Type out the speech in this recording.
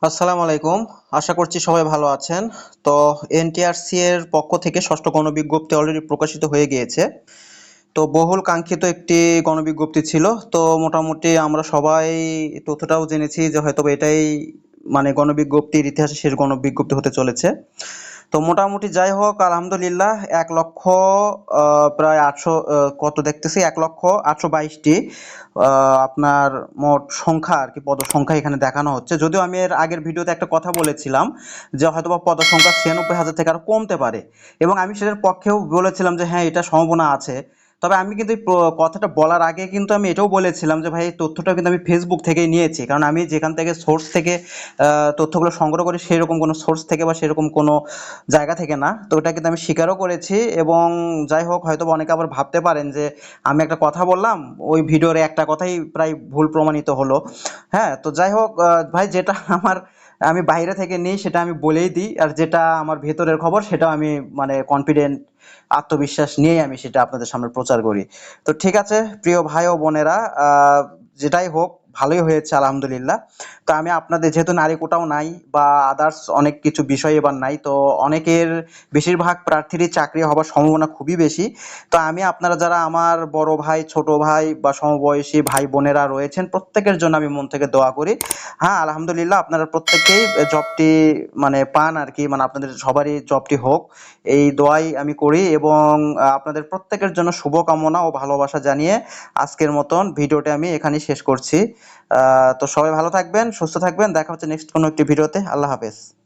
আসসালামু আলাইকুম। আশা করছি সবাই ভালো আছেন। তো এনটিআরসি এর পক্ষ থেকে ষষ্ঠ গণবিজ্ঞপ্তি অলরেডি প্রকাশিত হয়ে গিয়েছে। তো বহুল কাঙ্ক্ষিত একটি গণবিজ্ঞপ্তি ছিল। তো মোটামুটি আমরা সবাই তথ্যটাও জেনেছি যে হয়তোবা এটাই মানে গণবিজ্ঞপ্তির ইতিহাসে শেষ গণবিজ্ঞপ্তি হতে চলেছে। তো মোটামুটি যাই হোক আলহামদুলিল্লাহ ১,০০,০০০ প্রায় ৮০০ কত দেখতেছি ১,৮২,২২টি আপনার মোট সংখ্যা আরকি পদসংখ্যা এখানে দেখানো হচ্ছে। যদিও আমি এর আগের ভিডিওতে একটা কথা বলেছিলাম যে হয়তোবা পদসংখ্যা ৯৬,০০০ থেকে আরো কমতে পারে এবং আমি সেটার পক্ষেও বলেছিলাম যে হ্যাঁ, এটার সম্ভাবনা আছে। তবে আমি কিন্তু এই কথাটা বলার আগে কিন্তু আমি এটাও বলেছিলাম যে ভাই এই তথ্যটা কিন্তু আমি ফেসবুক থেকেই নিয়েছি। কারণ আমি যেখান থেকে সোর্স থেকে তথ্যগুলো সংগ্রহ করি সেরকম কোনো সোর্স থেকে বা সেরকম কোনো জায়গা থেকে না। তো এটা কিন্তু আমি স্বীকারও করেছি এবং যাই হোক হয়তোবা অনেকে আবার ভাবতে পারেন যে আমি একটা কথা বললাম, ওই ভিডিওর একটা কথাই প্রায় ভুল প্রমাণিত হলো। হ্যাঁ? তো যাই হোক ভাই যেটা আমি বাইরে থেকে নিই সেটা আমি বলেই দিই। আর যেটা আমার ভেতরের খবর সেটাও আমি মানে কনফিডেন্ট আত্মবিশ্বাস নিয়েই আমি সেটা আপনাদের সামনে প্রচার করি। তো ঠিক আছে প্রিয় ভাই ও বোনেরা, যেটাই হোক ভালোই হয়েছে আলহামদুলিল্লাহ। তো আমি আপনাদের যেহেতু নারী কোটাও নাই বা আদার্স অনেক কিছু বিষয় এবার নাই, তো অনেকের বেশিরভাগ প্রার্থীরই চাকরি হবার সম্ভাবনা খুবই বেশি। তো আমি আপনারা যারা আমার বড় ভাই, ছোট ভাই বা সমবয়সী ভাই বোনেরা রয়েছেন প্রত্যেকের জন্য আমি মন থেকে দোয়া করি। হ্যাঁ, আলহামদুলিল্লাহ আপনারা প্রত্যেকেই জবটি মানে পান আরকি, মানে আপনাদের সবারই জবটি হোক এই দোয়াই আমি করি এবং আপনাদের প্রত্যেকের জন্য শুভকামনা ও ভালোবাসা জানিয়ে আজকের মতন ভিডিওটি আমি এখানেই শেষ করছি। তো সবাই ভালো থাকবেন, সুস্থ থাকবেন। দেখা হচ্ছে নেক্সট কোনো একটি ভিডিওতে। আল্লাহ হাফেজ।